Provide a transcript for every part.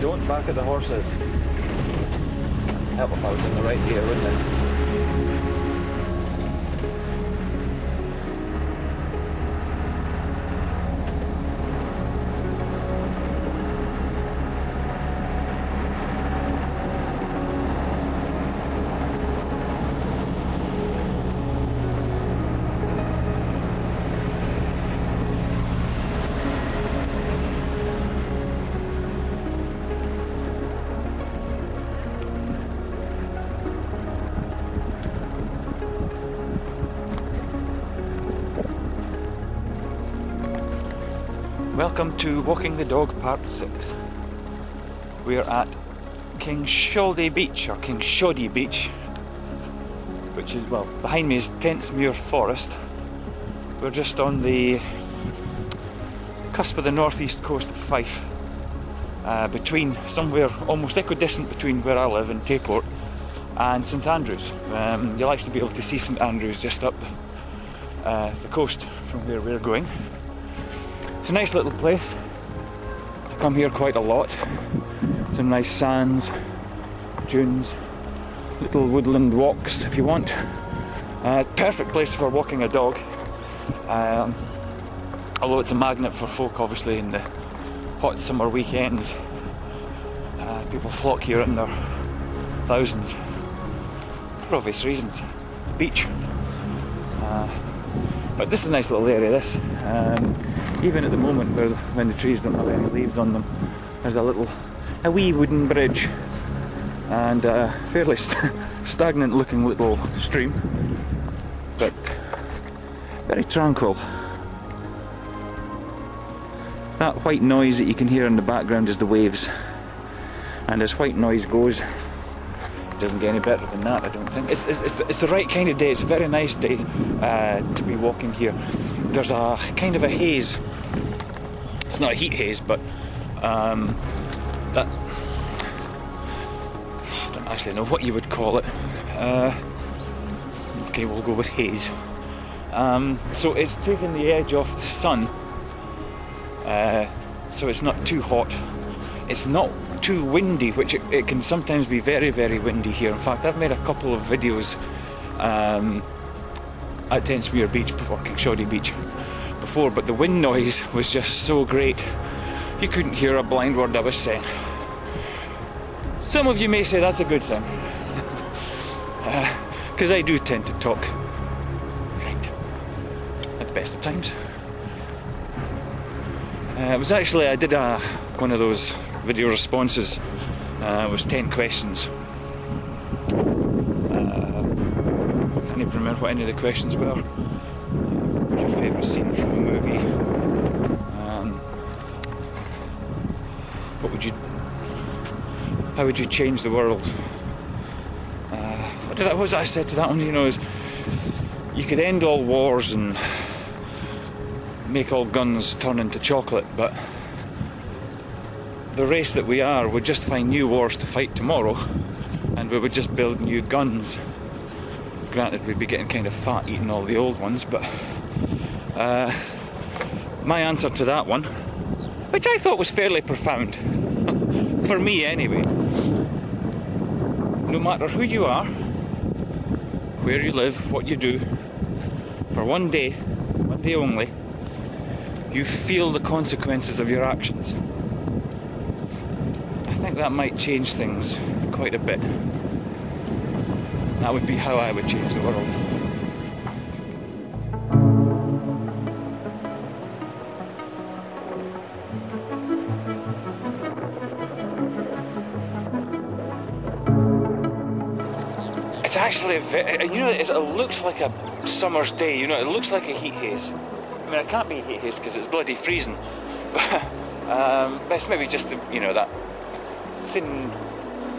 don't back at the horses. Help if I was in the right gear, wouldn't it? Welcome to Walking the Dog Part 6. We're at Kinshaldie Beach, or Kinshaldie Beach, which is, well, behind me is Tentsmuir Forest. We're just on the cusp of the northeast coast of Fife, between somewhere almost equidistant between where I live in Tayport and St Andrews. You'll actually be able to see St Andrews just up the coast from where we're going. It's a nice little place. I come here quite a lot. Some nice sands, dunes, little woodland walks if you want. Perfect place for walking a dog. Although it's a magnet for folk, obviously, in the hot summer weekends. People flock here in their thousands for obvious reasons. The beach. But this is a nice little area, this. Even at the moment when the trees don't have any leaves on them, there's a wee wooden bridge and a fairly stagnant looking little stream, but very tranquil. That white noise that you can hear in the background is the waves, and as white noise goes, it doesn't get any better than that, I don't think. It's the right kind of day. It's a very nice day to be walking here. There's a kind of a haze. It's not a heat haze, but that, I don't actually know what you would call it. Okay, we'll go with haze. So it's taking the edge off the sun, so it's not too hot. It's not too windy, which it can sometimes be very, very windy here. In fact, I've made a couple of videos at Tentsmuir Beach before, Kinshaldie Beach before, but the wind noise was just so great you couldn't hear a blind word I was saying. Some of you may say that's a good thing, because I do tend to talk right at the best of times. It was actually, I did one of those video responses. It was 10 questions. I can't even remember what any of the questions were. What's your favourite scene from a movie? How would you change the world? What was it I said to that one? You know, is you could end all wars and make all guns turn into chocolate, but the race that we are would just find new wars to fight tomorrow, and we would just build new guns. Granted, we'd be getting kind of fat eating all the old ones, but my answer to that one, which I thought was fairly profound, for me anyway, no matter who you are, where you live, what you do, for one day only, you feel the consequences of your actions. I think that might change things quite a bit. That would be how I would change the world. It's actually you know, it looks like a summer's day, you know, it looks like a heat haze. I mean, it can't be a heat haze because it's bloody freezing. But it's maybe just the, you know, that thin,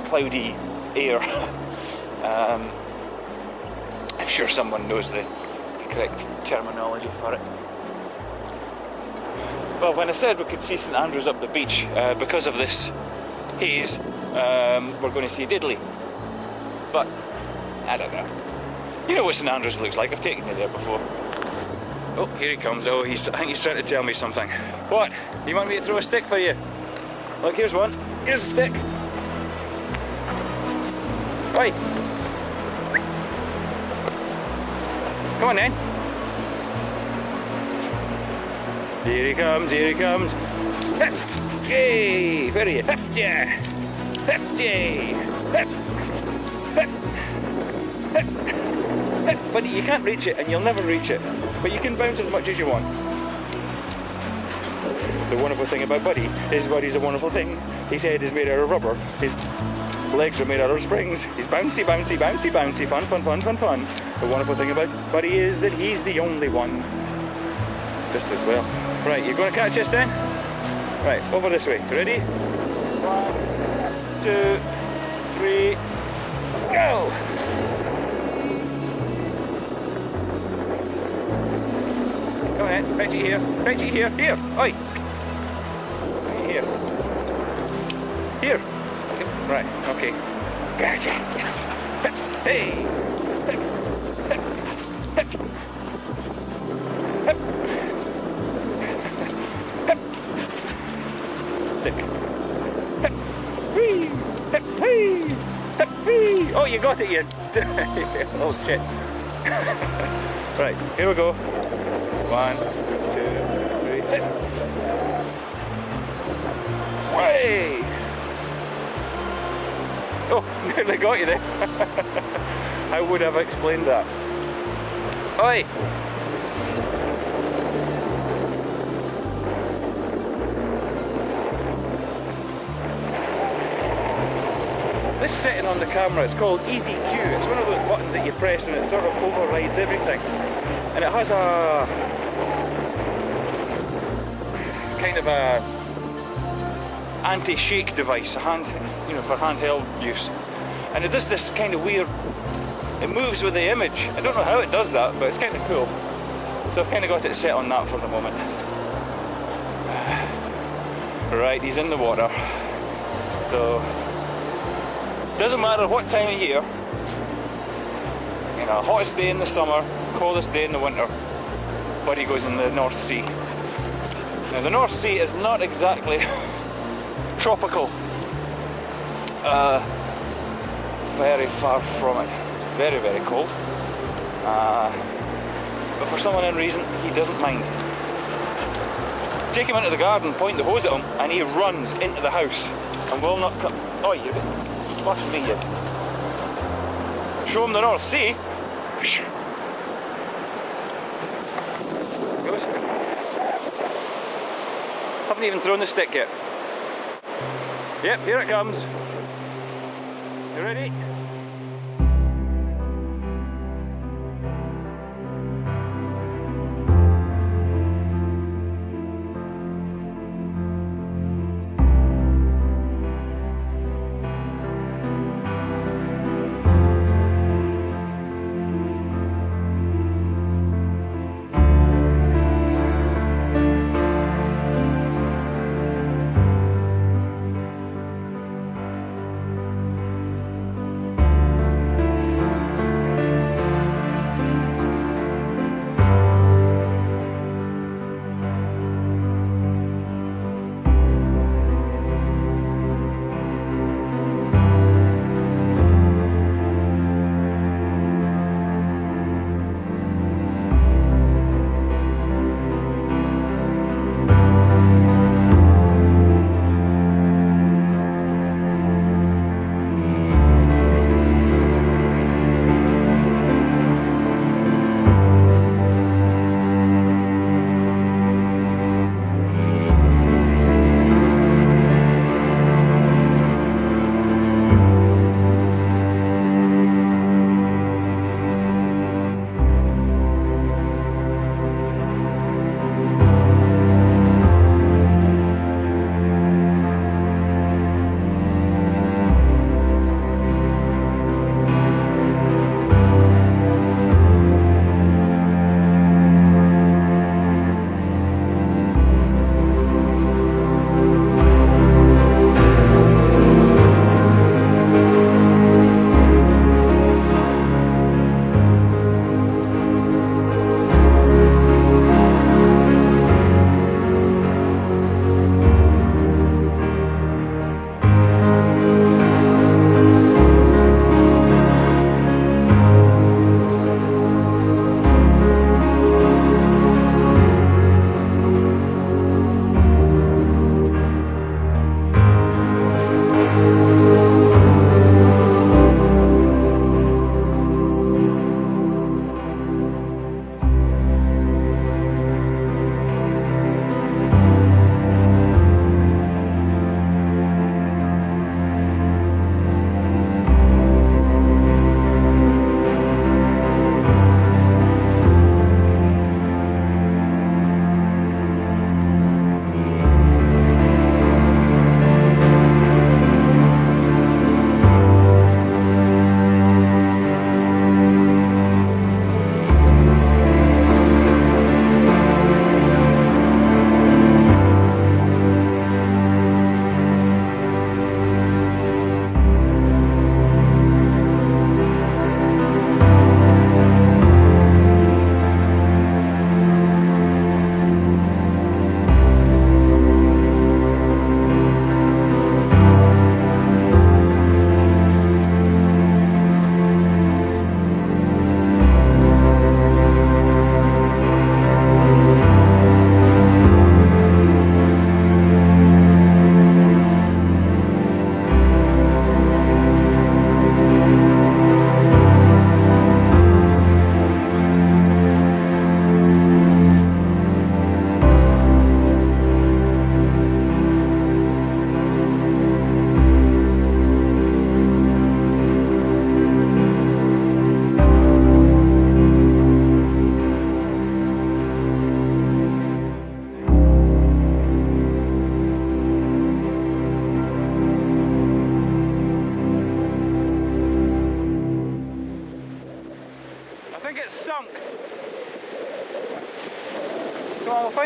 cloudy air. I'm sure someone knows the correct terminology for it. Well, when I said we could see St Andrews up the beach, because of this haze, we're going to see Diddley. But I don't know. You know what St Andrews looks like. I've taken you there before. Oh, here he comes. I think he's trying to tell me something. What? You want me to throw a stick for you? Look, here's one. Here's a stick. Oi. Come on then. Here he comes, here he comes. Hip. Yay! Where are you? Hip, yeah! Hip, yay! Hip! Hip! Hip! Hip! Buddy, you can't reach it and you'll never reach it. But you can bounce as much as you want. The wonderful thing about Buddy is Buddy's a wonderful thing. His head is made out of rubber. His legs are made out of springs. He's bouncy, bouncy, bouncy, bouncy. Fun, fun, fun, fun, fun. The wonderful thing about Buddy is that he's the only one. Just as well. Right, you're going to catch us then? Right, over this way. Ready? 1, 2, 3, go! Come on, fetch it here. Fetch it here. Here! Oi! Here. Here. Okay. Right, okay. Gotcha. Hey! Hip. Hip. Hip. Hip. Hip. Stick. Hip. Whee! Hip. Whee! Hip. Whee! Oh, you got it, you. Oh, shit. Right, here we go. 1, 2, 3, hip. Way! Oh, nearly got you there. How would I have explained that? Oi! This setting on the camera, it's called Easy Q. It's one of those buttons that you press and it sort of overrides everything. And it has a kind of a anti-shake device, a hand, you know, for handheld use. And it does this kind of weird, it moves with the image. I don't know how it does that, but it's kind of cool. So I've kind of got it set on that for the moment. Right, he's in the water. So, doesn't matter what time of year, you know, hottest day in the summer, coldest day in the winter, Buddy goes in the North Sea. Now the North Sea is not exactly tropical. Very far from it. Very, very cold. But for some unknown reason, he doesn't mind. Take him into the garden, point the hose at him, and he runs into the house and will not come. Oh, you splashed me, you. Show him the North Sea. Goes. Haven't even thrown the stick yet. Yep, here it comes. You ready?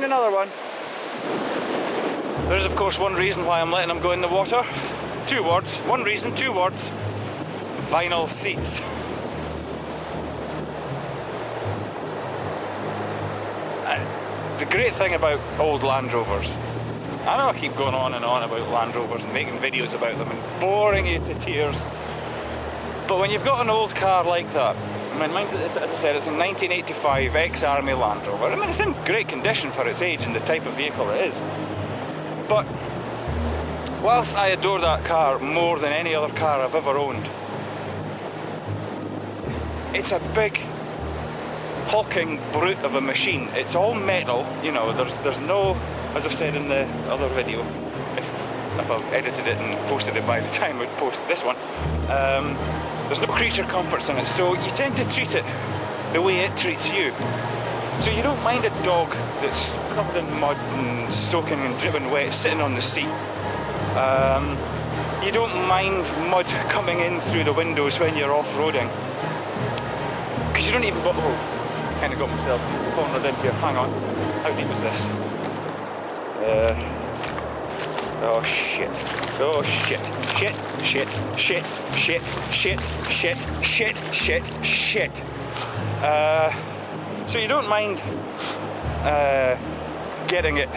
found another one. There is of course one reason why I'm letting them go in the water. 2 words, one reason, 2 words. Vinyl seats. The great thing about old Land Rovers, I know I keep going on and on about Land Rovers and making videos about them and boring you to tears, but when you've got an old car like that, I mean, as I said, it's a 1985 ex-Army Land Rover. I mean, it's in great condition for its age and the type of vehicle it is. But whilst I adore that car more than any other car I've ever owned, it's a big hulking brute of a machine. It's all metal, you know, there's no, as I've said in the other video, if I've edited it and posted it by the time I'd post this one, there's no creature comforts in it, so you tend to treat it the way it treats you. So you don't mind a dog that's covered in mud and soaking and dripping wet sitting on the seat. You don't mind mud coming in through the windows when you're off-roading, because you don't even, oh, kind of got myself cornered in here, hang on, how deep is this? Oh shit, oh shit, shit, shit, shit, shit, shit, shit, shit, shit, shit. So you don't mind getting it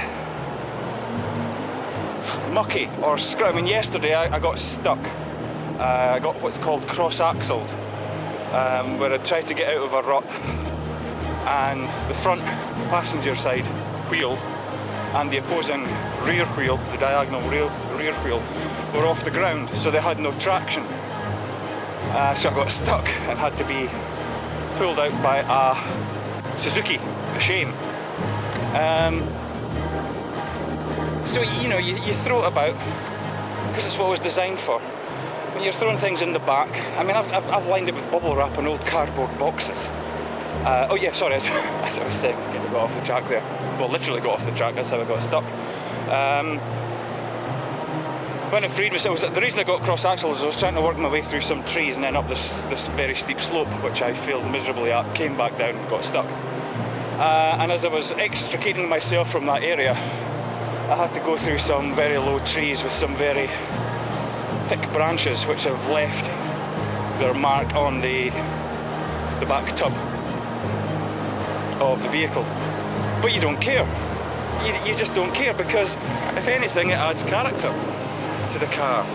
mucky or scrub. I mean, yesterday I got stuck. I got what's called cross-axled, where I tried to get out of a rut, and the front passenger side wheel and the opposing rear wheel, the diagonal rear wheel, were off the ground, so they had no traction. So I got stuck and had to be pulled out by a Suzuki, a shame. So you know, you throw it about, because it's what it was designed for. When you're throwing things in the back, I mean, I've lined it with bubble wrap and old cardboard boxes. Oh yeah, sorry, as I was saying, I got off the track there. Well, literally got off the track, that's how I got stuck. When I freed myself, the reason I got cross-axles is I was trying to work my way through some trees and then up this very steep slope, which I failed miserably at, came back down and got stuck. And as I was extricating myself from that area, I had to go through some very low trees with some very thick branches which have left their mark on the back tub of the vehicle. But you don't care. You just don't care, because if anything it adds character to the car.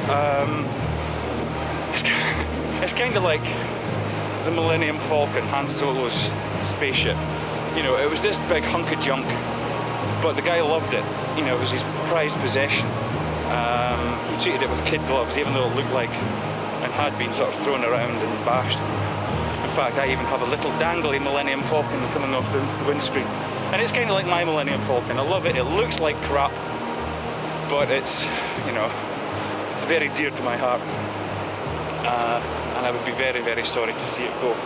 It's kind of like the Millennium Falcon, Han Solo's spaceship. You know, it was this big hunk of junk, but the guy loved it. You know, it was his prized possession. He treated it with kid gloves, even though it looked like and had been sort of thrown around and bashed. In fact, I even have a little dangly Millennium Falcon coming off the windscreen. And it's kind of like my Millennium Falcon. I love it. It looks like crap, but it's, you know, it's very dear to my heart. And I would be very, very sorry to see it go.